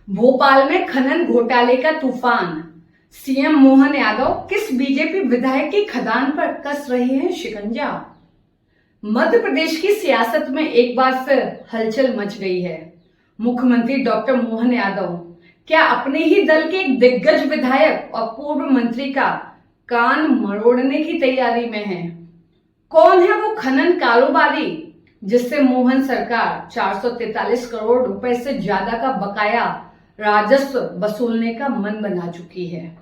भोपाल में खनन घोटाले का तूफान। सीएम मोहन यादव किस बीजेपी विधायक की खदान पर कस रहे हैं शिकंजा। मध्य प्रदेश की सियासत में एक बार फिर हलचल मच गई है। मुख्यमंत्री डॉक्टर मोहन यादव क्या अपने ही दल के एक दिग्गज विधायक और पूर्व मंत्री का कान मरोड़ने की तैयारी में हैं? कौन है वो खनन कारोबारी जिससे मोहन सरकार 443 करोड़ रुपए से ज्यादा का बकाया राजस्व वसूलने का मन बना चुकी है?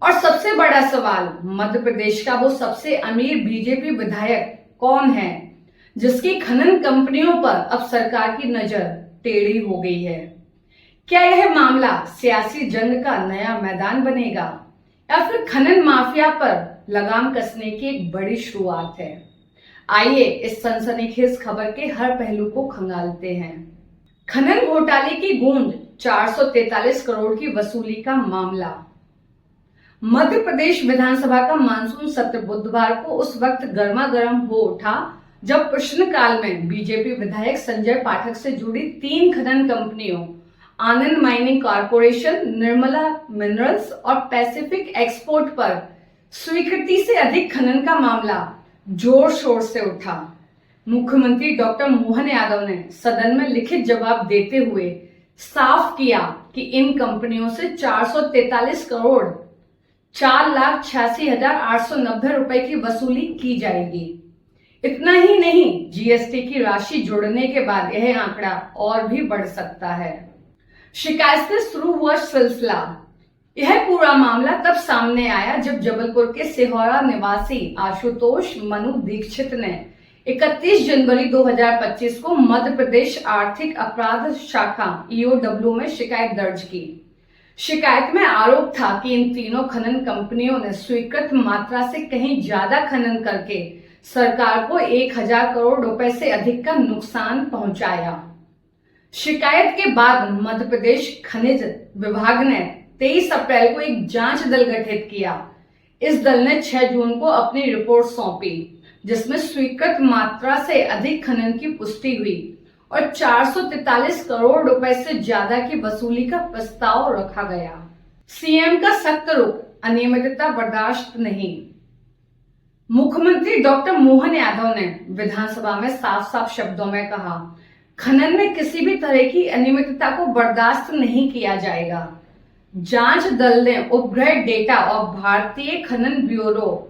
और सबसे बड़ा सवाल, मध्य प्रदेश का वो सबसे अमीर बीजेपी विधायक कौन है जिसकी खनन कंपनियों पर अब सरकार की नजर टेढ़ी हो गई है? क्या यह मामला सियासी जंग का नया मैदान बनेगा या फिर खनन माफिया पर लगाम कसने की एक बड़ी शुरुआत है? आइए इस सनसनीखेज खबर के हर पहलू को खंगालते हैं। खनन घोटाले की गूंज, 443 करोड़ की वसूली का मामला। मध्य प्रदेश विधानसभा का मानसून सत्र बुधवार को उस वक्त गर्मागर्म हो उठा जब प्रश्नकाल में बीजेपी विधायक संजय पाठक से जुड़ी 3 खनन कंपनियों आनंद माइनिंग कॉरपोरेशन, निर्मला मिनरल्स और पैसिफिक एक्सपोर्ट पर स्वीकृति से अधिक खनन का मामला जोर शोर से उठा। मुख्यमंत्री डॉक्टर मोहन यादव ने सदन में लिखित जवाब देते हुए साफ किया कि इन कंपनियों से 443 करोड़ 4,86,890 रुपए की वसूली की जाएगी। इतना ही नहीं, जीएसटी की राशि जोड़ने के बाद यह आंकड़ा और भी बढ़ सकता है। शिकायत से शुरू हुआ सिलसिला। यह पूरा मामला तब सामने आया जब जबलपुर के सिहोरा निवासी आशुतोष मनु दीक्षित ने 31 जनवरी 2025 को मध्य प्रदेश आर्थिक अपराध शाखा ईओडब्ल्यू में शिकायत दर्ज की। शिकायत में आरोप था कि इन तीनों खनन कंपनियों ने स्वीकृत मात्रा से कहीं ज्यादा खनन करके सरकार को 1,000 करोड़ रुपए से अधिक का नुकसान पहुंचाया। शिकायत के बाद मध्य प्रदेश खनिज विभाग ने 23 अप्रैल को एक जांच दल गठित किया। इस दल ने 6 जून को अपनी रिपोर्ट सौंपी जिसमें स्वीकृत मात्रा से अधिक खनन की पुष्टि हुई और 443 करोड़ रुपए से ज्यादा की वसूली का प्रस्ताव रखा गया। सीएम का सख्त रुख, अनियमितता बर्दाश्त नहीं। मुख्यमंत्री डॉक्टर मोहन यादव ने विधानसभा में साफ साफ शब्दों में कहा, खनन में किसी भी तरह की अनियमितता को बर्दाश्त नहीं किया जाएगा। जांच दल ने उपग्रह डेटा और भारतीय खनन ब्यूरो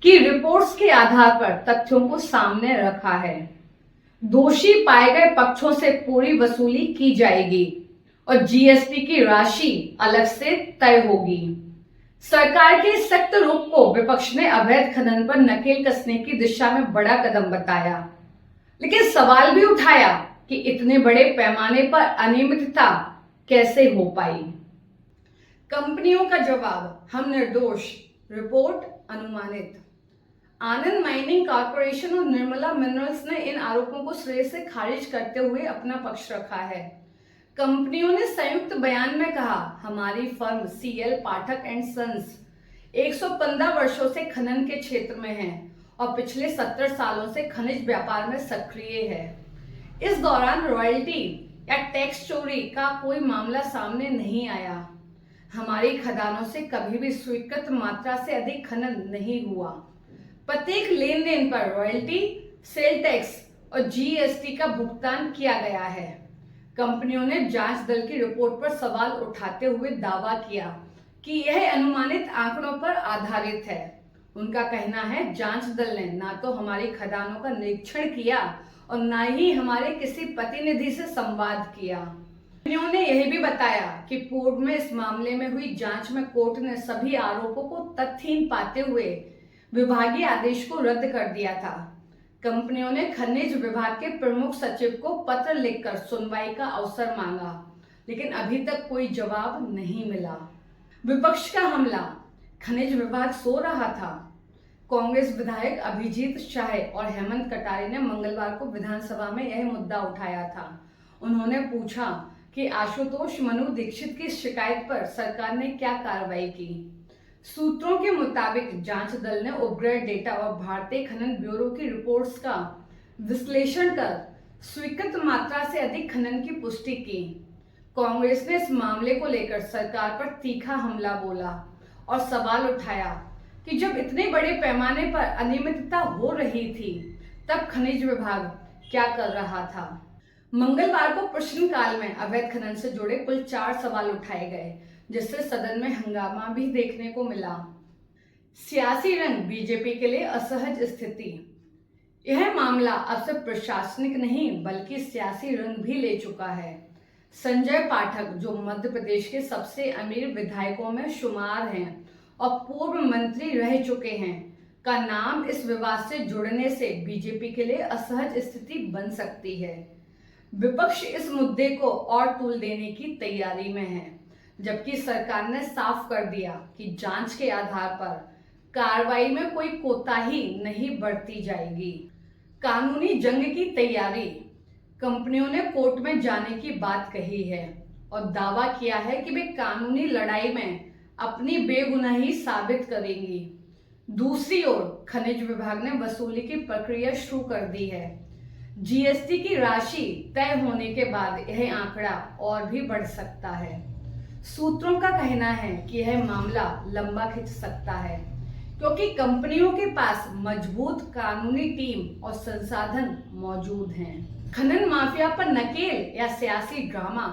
की रिपोर्ट्स के आधार पर तथ्यों को सामने रखा है। दोषी पाए गए पक्षों से पूरी वसूली की जाएगी और जीएसटी की राशि अलग से तय होगी। सरकार के सख्त रुख को विपक्ष ने अवैध खनन पर नकेल कसने की दिशा में बड़ा कदम बताया, लेकिन सवाल भी उठाया कि इतने बड़े पैमाने पर अनियमितता कैसे हो पाई। कंपनियों का जवाब, हम निर्दोष, रिपोर्ट अनुमानित। आनंद माइनिंग कॉरपोरेशन और निर्मला मिनरल्स ने इन आरोपों को सिरे से खारिज करते हुए अपना पक्ष रखा है। कंपनियों ने संयुक्त बयान में कहा, हमारी firm CL Pathak and sons 115 वर्षों से खनन के क्षेत्र में है और पिछले 70 सालों से खनिज व्यापार में सक्रिय है। इस दौरान रॉयल्टी या टैक्स चोरी का कोई मामला सामने नहीं आया। हमारी खदानों से कभी भी स्वीकृत मात्रा से अधिक खनन नहीं हुआ। प्रत्येक लेन देन पर रॉयल्टी, सेल टैक्स और जीएसटी का भुगतान किया गया है। कंपनियों ने जांच दल की रिपोर्ट पर सवाल उठाते हुए दावा किया कि यह अनुमानित आंकड़ों पर आधारित है। उनका कहना है, जांच दल ने ना तो हमारी खदानों का निरीक्षण किया और ना ही हमारे किसी प्रतिनिधि से संवाद किया। कंपनियों ने यह भी बताया कि पूर्व में इस मामले में हुई जांच में कोर्ट ने सभी आरोपों को तथ्यहीन पाते हुए विभागीय आदेश को रद्द कर दिया था। कंपनियों ने खनिज विभाग के प्रमुख सचिव को पत्र लिखकर सुनवाई का अवसर मांगा, लेकिन अभी तक कोई जवाब नहीं मिला। विपक्ष का हमला, खनिज विभाग सो रहा था। कांग्रेस विधायक अभिजीत शाह और हेमंत कटारे ने मंगलवार को विधानसभा में यह मुद्दा उठाया था। उन्होंने पूछा कि आशुतोष मनु दीक्षित की शिकायत पर सरकार ने क्या कार्रवाई की। सूत्रों के मुताबिक जांच दल ने उपग्रह डेटा और भारतीय खनन ब्यूरो की रिपोर्ट्स का विश्लेषण कर स्वीकृत मात्रा से अधिक खनन की पुष्टि की। कांग्रेस ने इस मामले को लेकर सरकार पर तीखा हमला बोला और सवाल उठाया कि जब इतने बड़े पैमाने पर अनियमितता हो रही थी तब खनिज विभाग क्या कर रहा था। मंगलवार को प्रश्नकाल में अवैध खनन से जुड़े कुल 4 सवाल उठाए गए, जिससे सदन में हंगामा भी देखने को मिला। सियासी रंग बीजेपी के लिए असहज स्थिति। यह मामला अब सिर्फ प्रशासनिक नहीं बल्कि सियासी रंग भी ले चुका है। संजय पाठक, जो मध्य प्रदेश के सबसे अमीर विधायकों में शुमार हैं और पूर्व मंत्री रह चुके हैं, का नाम इस विवाद से जुड़ने से बीजेपी के लिए असहज स्थिति बन सकती है। विपक्ष इस मुद्दे को और तूल देने की तैयारी में है, जबकि सरकार ने साफ कर दिया कि जांच के आधार पर कार्रवाई में कोई कोताही नहीं बरती जाएगी। कानूनी जंग की तैयारी। कंपनियों ने कोर्ट में जाने की बात कही है और दावा किया है कि वे कानूनी लड़ाई में अपनी बेगुनाही साबित करेंगी। दूसरी ओर खनिज विभाग ने वसूली की प्रक्रिया शुरू कर दी है। जीएसटी की राशि तय होने के बाद यह आंकड़ा और भी बढ़ सकता है। सूत्रों का कहना है कि यह मामला लंबा खिंच सकता है, क्योंकि कंपनियों के पास मजबूत कानूनी टीम और संसाधन मौजूद हैं। खनन माफिया पर नकेल या सियासी ड्रामा।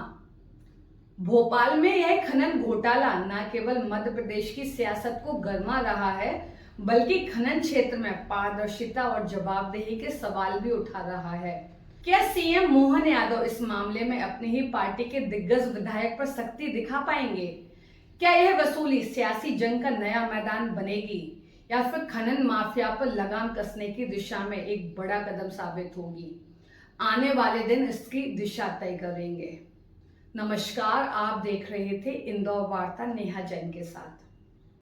भोपाल में यह खनन घोटाला न केवल मध्य प्रदेश की सियासत को गरमा रहा है, बल्कि खनन क्षेत्र में पारदर्शिता और जवाबदेही के सवाल भी उठा रहा है। क्या सीएम मोहन यादव इस मामले में अपनी ही पार्टी के दिग्गज विधायक पर सख्ती दिखा पाएंगे? क्या यह वसूली सियासी जंग का नया मैदान बनेगी या फिर खनन माफिया पर लगाम कसने की दिशा में एक बड़ा कदम साबित होगी? आने वाले दिन इसकी दिशा तय करेंगे। नमस्कार, आप देख रहे थे इंदौर वार्ता नेहा जैन के साथ।